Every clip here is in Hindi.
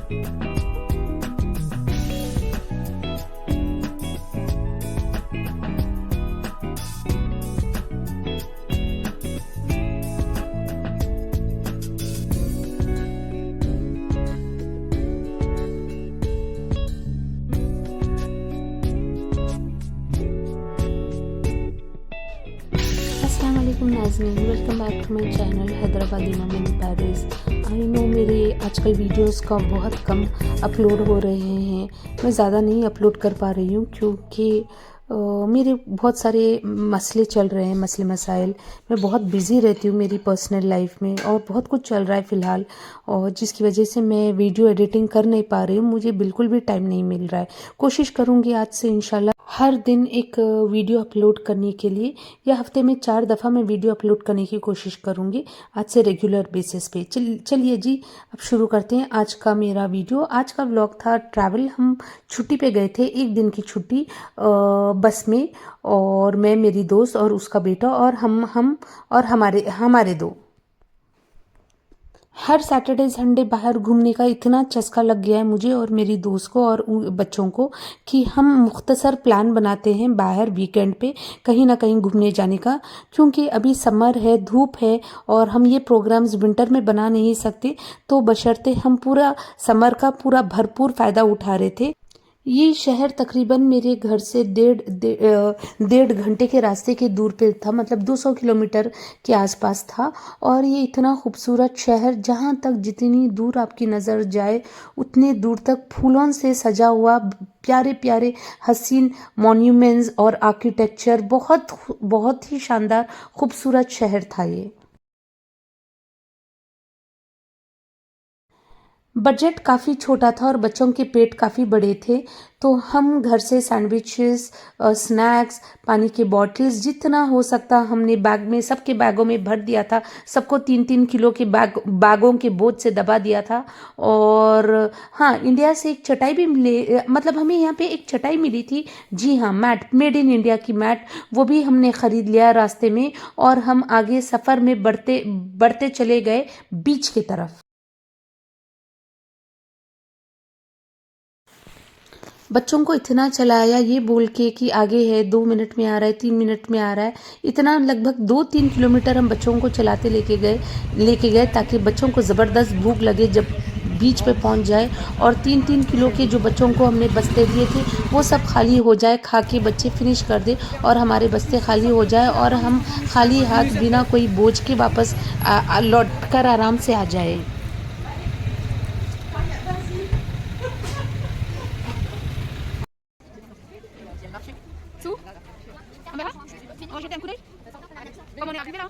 अस्सलाम वालेकुम नाज़रीन, welcome back to my channel Hyderabadi mum in Paris. I know मेरे आजकल वीडियोस का बहुत कम अपलोड हो रहे हैं। मैं ज़्यादा नहीं अपलोड कर पा रही हूँ क्योंकि मेरे बहुत सारे मसले चल रहे हैं, मसले मसाइल। मैं बहुत बिज़ी रहती हूँ मेरी पर्सनल लाइफ में और बहुत कुछ चल रहा है फ़िलहाल, और जिसकी वजह से मैं वीडियो एडिटिंग कर नहीं पा रही हूँ। मुझे बिल्कुल भी टाइम नहीं मिल रहा है। कोशिश करूँगी आज से इंशाल्लाह हर दिन एक वीडियो अपलोड करने के लिए, या हफ्ते में 4 दफ़ा मैं वीडियो अपलोड करने की कोशिश करूँगी आज से रेगुलर बेसिस पे। चलिए जी, अब शुरू करते हैं आज का मेरा वीडियो। आज का व्लॉग था ट्रैवल। हम छुट्टी पे गए थे, एक दिन की छुट्टी बस में, और मैं, मेरी दोस्त और उसका बेटा, और हम और हमारे हमारे दो। हर सैटरडे संडे बाहर घूमने का इतना चस्का लग गया है मुझे और मेरी दोस्त को और बच्चों को कि हम मुख्तसर प्लान बनाते हैं बाहर वीकेंड पे कहीं ना कहीं घूमने जाने का, क्योंकि अभी समर है, धूप है, और हम ये प्रोग्राम्स विंटर में बना नहीं सकते। तो बशर्ते हम पूरा समर का पूरा भरपूर फ़ायदा उठा रहे थे। ये शहर तकरीबन मेरे घर से डेढ़ घंटे के रास्ते के दूर पे था, मतलब 200 किलोमीटर के आसपास था। और ये इतना खूबसूरत शहर, जहाँ तक जितनी दूर आपकी नज़र जाए उतनी दूर तक फूलों से सजा हुआ, प्यारे प्यारे हसीन मॉन्यूमेंट्स और आर्किटेक्चर, बहुत बहुत ही शानदार खूबसूरत शहर था ये। बजट काफ़ी छोटा था और बच्चों के पेट काफ़ी बड़े थे, तो हम घर से सैंडविचेस, स्नैक्स, पानी के बॉटल्स जितना हो सकता हमने बैग में, सबके बैगों में भर दिया था। सबको 3-3 किलो के बैगों के बोझ से दबा दिया था। और हाँ, इंडिया से एक चटाई भी मिले, मतलब हमें यहाँ पे एक चटाई मिली थी। जी हाँ, मैट, मेड इन इंडिया की मैट, वो भी हमने ख़रीद लिया रास्ते में। और हम आगे सफ़र में बढ़ते बढ़ते चले गए बीच की तरफ। बच्चों को इतना चलाया ये बोल के कि आगे है, 2 मिनट में आ रहा है, 3 मिनट में आ रहा है। इतना लगभग 2-3 किलोमीटर हम बच्चों को चलाते लेके गए ताकि बच्चों को ज़बरदस्त भूख लगे जब बीच पे पहुंच जाए। और 3-3 किलो के जो बच्चों को हमने बस्ते दिए थे वो सब खाली हो जाए, खा के बच्चे फिनिश कर दे और हमारे बस्ते खाली हो जाए, और हम खाली हाथ बिना कोई बोझ के वापस लौट कर आराम से आ जाए। Zu? Haben wir was? Oh, ich hätte einen Kudel. Komm, und wieder.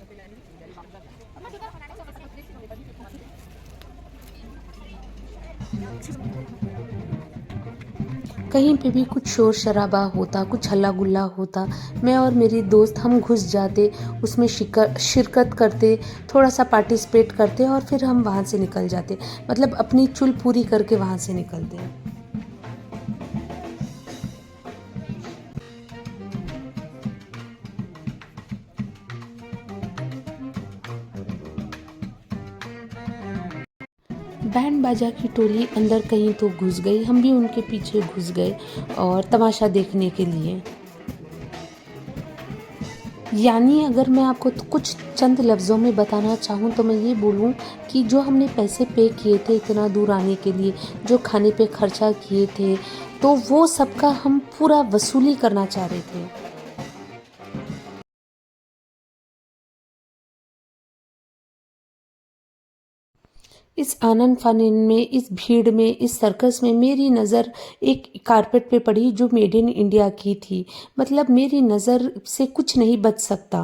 कहीं पे भी कुछ शोर शराबा होता, कुछ हल्ला गुल्ला होता, मैं और मेरी दोस्त हम घुस जाते, उसमें शिरकत करते, थोड़ा सा पार्टिसिपेट करते और फिर हम वहाँ से निकल जाते, मतलब अपनी चुल पूरी करके वहाँ से निकलते। बैंड बाजा की टोली अंदर कहीं तो घुस गई, हम भी उनके पीछे घुस गए और तमाशा देखने के लिए। यानी अगर मैं आपको कुछ चंद लफ्ज़ों में बताना चाहूँ तो मैं ये बोलूँ कि जो हमने पैसे पे किए थे इतना दूर आने के लिए, जो खाने पे खर्चा किए थे, तो वो सबका हम पूरा वसूली करना चाह रहे थे। इस आनन फानन में, इस भीड़ में, इस सर्कस में मेरी नज़र एक कारपेट पे पड़ी जो मेड इन इंडिया की थी। मतलब मेरी नज़र से कुछ नहीं बच सकता।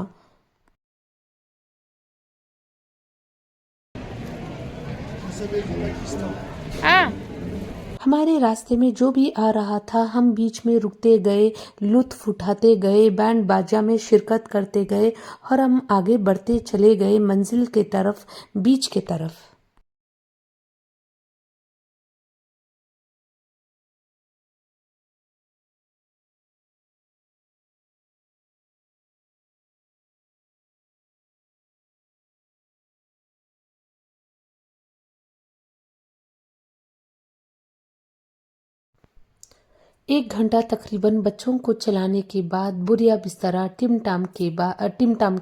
Ah, हमारे रास्ते में जो भी आ रहा था हम बीच में रुकते गए, लुत्फ उठाते गए, बैंड बाजा में शिरकत करते गए, और हम आगे बढ़ते चले गए मंजिल के तरफ, बीच के तरफ। 1 घंटा तकरीबन बच्चों को चलाने के बाद बुरिया बिस्तरा टिमटाम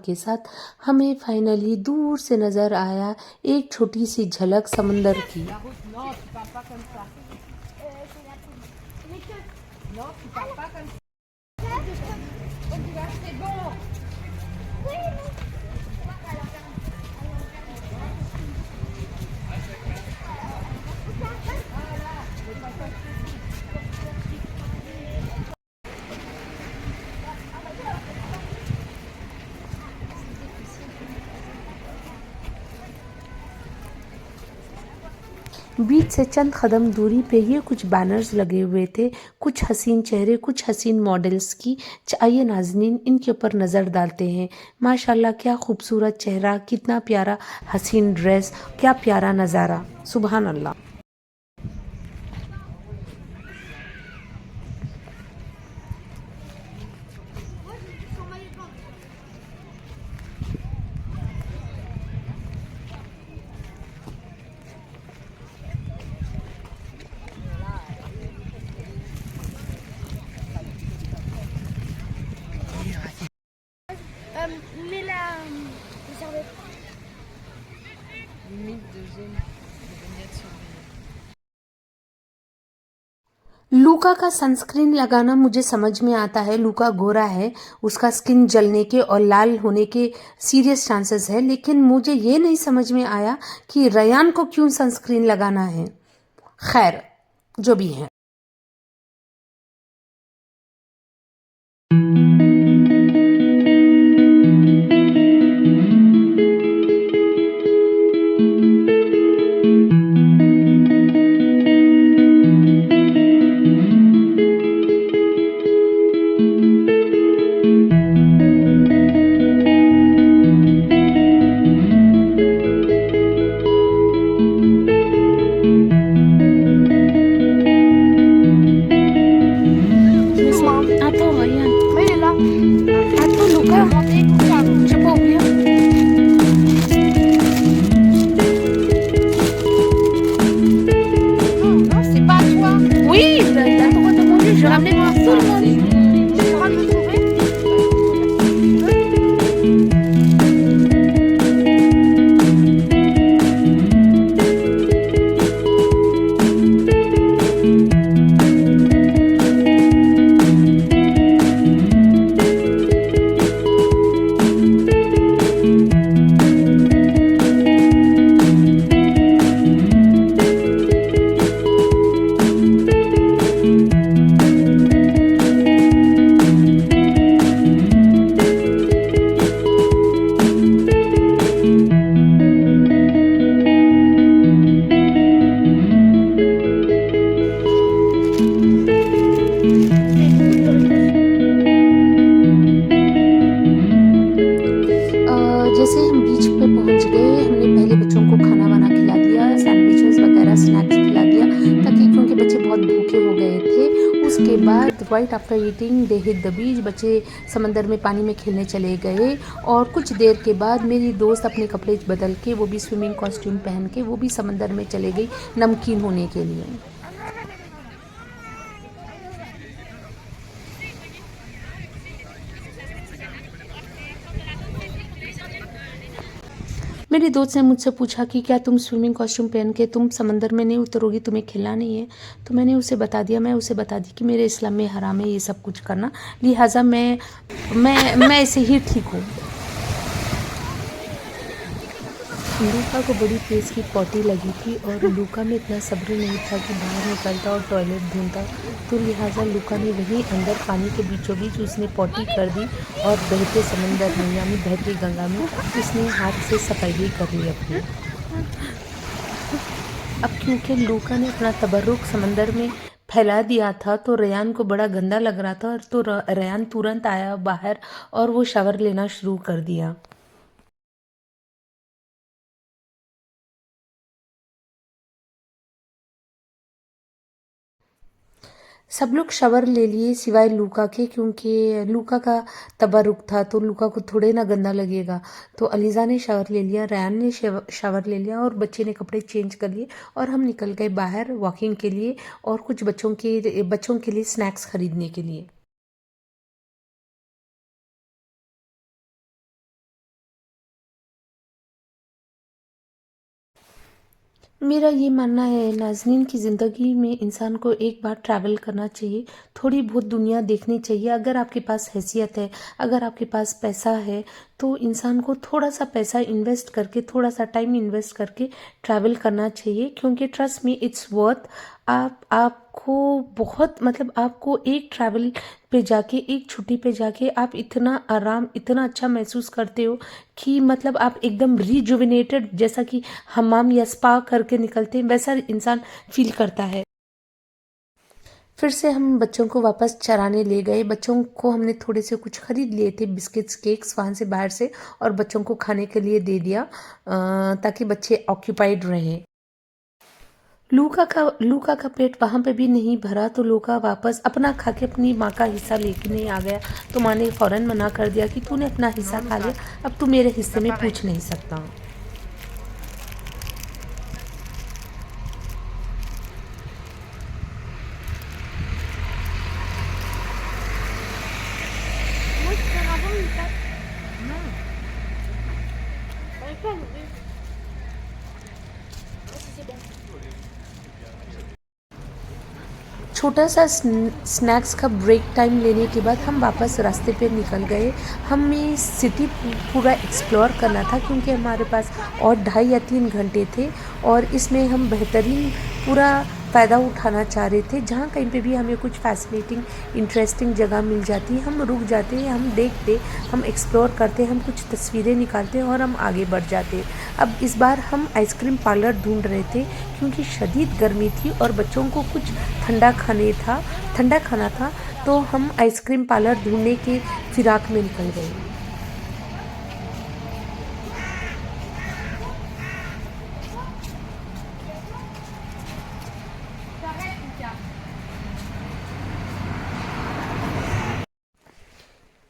के साथ हमें फाइनली दूर से नज़र आया एक छोटी सी झलक समंदर की। बीच से चंद कदम दूरी पे ही कुछ बैनर्स लगे हुए थे, कुछ हसीन चेहरे, कुछ हसीन मॉडल्स की। आइए नाज़नीन इनके ऊपर नज़र डालते हैं। माशाल्लाह क्या खूबसूरत चेहरा, कितना प्यारा हसीन ड्रेस, क्या प्यारा नज़ारा, सुभान अल्लाह। Mais la serviette. लूका का सनस्क्रीन लगाना मुझे समझ में आता है। लूका गोरा है, उसका स्किन जलने के और लाल होने के सीरियस चांसेस है, लेकिन मुझे ये नहीं समझ में आया कि रयान को क्यों सनस्क्रीन लगाना है। खैर जो भी है। Attends, Ryan. Oui, il est là. Attends, Luca. J'ai pas oublié. Non, c'est pas à toi. Oui, il a le droit de manger. Je ramenais pour tout le monde. Tu es en train de me trouver. जैसे हम बीच पे पहुंच गए, हमने पहले बच्चों को खाना वाना खिला दिया, सैंडविचेस वगैरह स्नैक्स खिला दिया, ताकि क्योंकि बच्चे बहुत भूखे हो गए थे। उसके बाद right after eating they hit the beach, बच्चे समंदर में पानी में खेलने चले गए। और कुछ देर के बाद मेरी दोस्त अपने कपड़े बदल के, वो भी स्विमिंग कॉस्ट्यूम पहन के, वो भी समंदर में चले गई नमकीन होने के लिए। मेरी दोस्त ने मुझसे पूछा कि क्या तुम स्विमिंग कॉस्ट्यूम पहन के तुम समंदर में नहीं उतरोगी, तुम्हें खेलना नहीं है? तो मैंने उसे बता दिया, मैं उसे बता दी कि मेरे इस्लाम में हराम है ये सब कुछ करना, लिहाजा मैं ऐसे ही ठीक हूँ। लूका को बड़ी तेज़ की पॉटी लगी थी और लूका में इतना सब्र नहीं था कि बाहर निकलता और टॉयलेट ढूंढता, तो लिहाजा लूका ने वहीं अंदर पानी के बीचों बीच उसने पॉटी कर दी और बहते समंदर में यानी बहती गंगा में उसने हाथ से सफाई कर ली अपनी। अब क्योंकि लूका ने अपना तबर्रुक समंदर में फैला दिया था तो रयान को बड़ा गंदा लग रहा था, और तो रयान तुरंत आया बाहर और वो शावर लेना शुरू कर दिया। सब लोग शावर ले लिए सिवाय लूका के, क्योंकि लूका का तबरुक था तो लूका को थोड़े ना गंदा लगेगा। तो अलीज़ा ने शावर ले लिया, रैन ने शावर ले लिया और बच्चे ने कपड़े चेंज कर लिए और हम निकल गए बाहर वॉकिंग के लिए और कुछ बच्चों के लिए स्नैक्स खरीदने के लिए। मेरा ये मानना है नाज़नीन की ज़िंदगी में इंसान को एक बार ट्रैवल करना चाहिए, थोड़ी बहुत दुनिया देखनी चाहिए। अगर आपके पास हैसियत है, अगर आपके पास पैसा है, तो इंसान को थोड़ा सा पैसा इन्वेस्ट करके, थोड़ा सा टाइम इन्वेस्ट करके ट्रैवल करना चाहिए, क्योंकि ट्रस्ट मी इट्स वर्थ। आपको बहुत मतलब आपको एक ट्रैवल पे जाके, एक छुट्टी पे जाके आप इतना आराम, इतना अच्छा महसूस करते हो कि मतलब आप एकदम रिजुविनेटेड, जैसा कि हमाम या स्पा करके निकलते हैं वैसा इंसान फील करता है। फिर से हम बच्चों को वापस चराने ले गए। बच्चों को हमने थोड़े से कुछ खरीद लिए थे, बिस्किट्स केक्स वहाँ से बाहर से, और बच्चों को खाने के लिए दे दिया ताकि बच्चे ऑक्यूपाइड रहें। लूका का पेट वहाँ पे भी नहीं भरा तो लूका वापस अपना खा के अपनी माँ का हिस्सा लेके नहीं आ गया। तो माँ ने फ़ौरन मना कर दिया कि तूने अपना हिस्सा खा लिया, अब तू मेरे हिस्से में पूछ नहीं सकता। छोटा सा स्नैक्स का ब्रेक टाइम लेने के बाद हम वापस रास्ते पे निकल गए। हमें सिटी पूरा एक्सप्लोर करना था, क्योंकि हमारे पास और 2.5 या 3 घंटे थे और इसमें हम बेहतरीन पूरा फ़ायदा उठाना चाह रहे थे। जहाँ कहीं पे भी हमें कुछ फैसिनेटिंग इंटरेस्टिंग जगह मिल जाती, हम रुक जाते, हम देखते, हम एक्सप्लोर करते, हम कुछ तस्वीरें निकालते और हम आगे बढ़ जाते। अब इस बार हम आइसक्रीम पार्लर ढूंढ रहे थे, क्योंकि शदीद गर्मी थी और बच्चों को कुछ ठंडा खाना था, तो हम आइसक्रीम पार्लर ढूंढने के फिराक में निकल गए।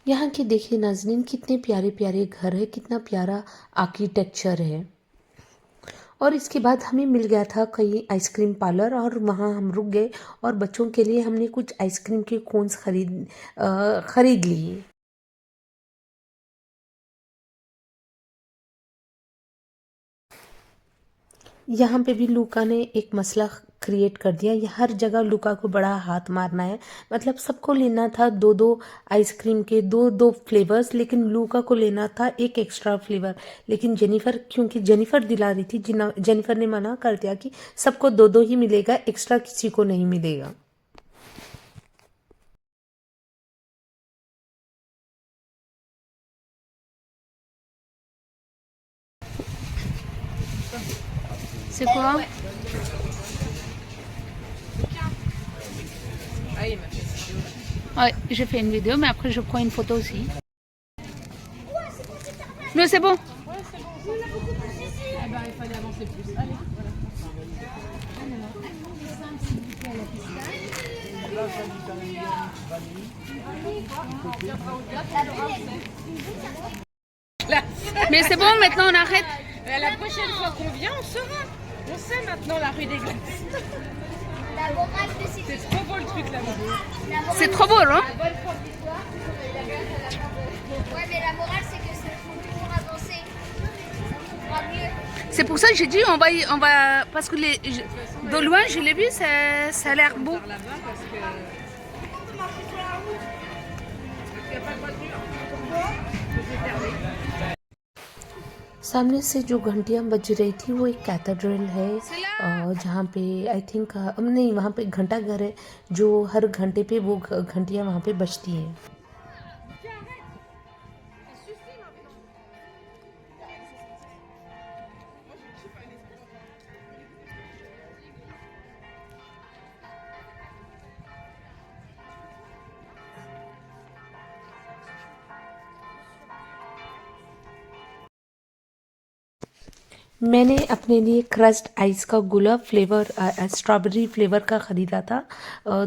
यहाँ के देखिए नाज़रीन, कितने प्यारे प्यारे घर है, कितना प्यारा आर्किटेक्चर है। और इसके बाद हमें मिल गया था कहीं आइसक्रीम पार्लर और वहाँ हम रुक गए और बच्चों के लिए हमने कुछ आइसक्रीम के कोन्स खरीद लिए। यहाँ पे भी लूका ने एक मसला क्रिएट कर दिया। ये हर जगह लूका को बड़ा हाथ मारना है, मतलब सबको लेना था 2-2 आइसक्रीम के 2-2 फ्लेवर्स, लेकिन लूका को लेना था एक एक्स्ट्रा फ्लेवर। लेकिन क्योंकि जेनिफर दिला रही थी, जेनिफर ने मना कर दिया कि सबको 2-2 ही मिलेगा, एक्स्ट्रा किसी को नहीं मिलेगा। C'est quoi? Ouais, j'ai fait une vidéo, mais après je prends une photo aussi. Mais c'est bon. Eh ben, il fallait avancer plus. Allez, voilà. Mais c'est bon, maintenant on arrête. La prochaine fois qu'on vient, on saura. On sait maintenant la rue des Glaces. La morale de ces C'est trop beau le truc là-bas. C'est trop beau, non? Ouais, mais la morale, c'est que ça faut toujours avancer. Ça fera mieux. C'est pour ça que j'ai dit on va parce que de loin je l'ai vu, ça a l'air beau. Là-bas parce que. Il n'y a pas de voiture. C'est fermé. सामने से जो घंटियाँ बज रही थी वो एक कैथेड्रल है, जहाँ पे आई थिंक नहीं, वहाँ पे घंटा घर है जो हर घंटे पे वो घंटियाँ वहाँ पे बजती हैं। मैंने अपने लिए क्रस्ट आइस का गोला फ्लेवर स्ट्रॉबेरी फ्लेवर का ख़रीदा था।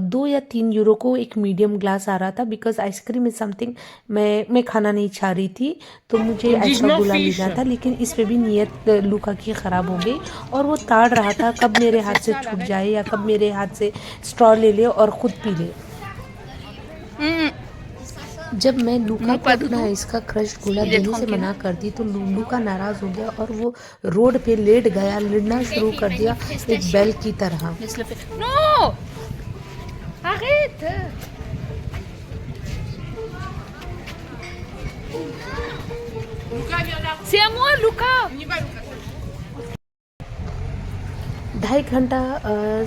2 या 3 यूरो को एक मीडियम ग्लास आ रहा था बिकॉज आइसक्रीम इज़ समथिंग मैं खाना नहीं चाह रही थी, तो मुझे आइस का गोला लेना था। लेकिन इस पे भी नीयत लूका की ख़राब हो गई और वो ताड़ रहा था कब मेरे हाथ से छूट जाए या कब मेरे हाथ से स्ट्रॉ ले ले और ख़ुद पी ले। जब मैं लूका को अपना इसका क्रश गोला देने से मना कर दी तो लूका नाराज़ हो गया और वो रोड पे लेट गया, लेटना शुरू कर दिया एक बैल की तरह। Laisse-le faire. Non! Arrête! Luca, viens là. C'est à moi, Luca! On y va, Luca. 2.5 घंटा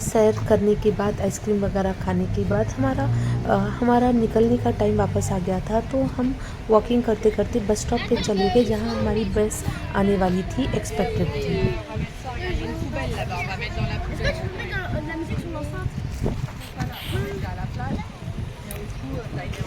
सैर करने के बाद, आइसक्रीम वगैरह खाने के बाद हमारा निकलने का टाइम वापस आ गया था। तो हम वॉकिंग करते करते बस स्टॉप पे चले गए जहाँ हमारी बस आने वाली थी, एक्सपेक्टेड थी। Une poubelle là-bas, on va mettre dans la poubelle. Est-ce que tu peux mettre de la musique sur l'enceinte? À la plage. Et au coup, t'as été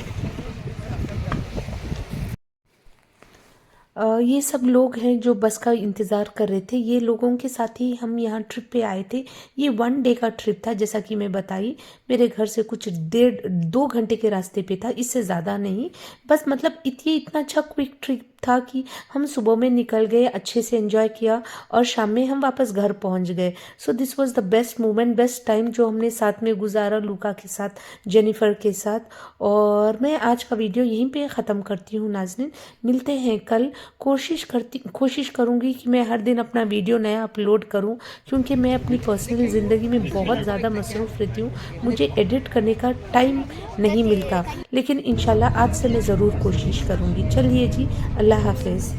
ये सब लोग हैं जो बस का इंतज़ार कर रहे थे। ये लोगों के साथ ही हम यहाँ ट्रिप पे आए थे। ये 1 डे का ट्रिप था, जैसा कि मैं बताई। मेरे घर से कुछ 1.5-2 घंटे के रास्ते पे था, इससे ज़्यादा नहीं। बस मतलब इतना अच्छा क्विक ट्रिप था कि हम सुबह में निकल गए, अच्छे से एंजॉय किया और शाम में हम वापस घर पहुंच गए। So this was the best moment, best time जो हमने साथ में गुजारा लूका के साथ, जेनिफर के साथ। और मैं आज का वीडियो यहीं पे ख़त्म करती हूँ नाज़रीन। मिलते हैं कल। कोशिश करूँगी कि मैं हर दिन अपना वीडियो नया अपलोड करूँ, क्योंकि मैं अपनी पर्सनल ज़िंदगी में बहुत ज़्यादा मसरूफ़ रहती हूँ। मुझे एडिट करने का टाइम नहीं मिलता, लेकिन इंशाल्लाह आज से मैं ज़रूर कोशिश करूँगी। चलिए जी, अल्लाह हाफ़िज़।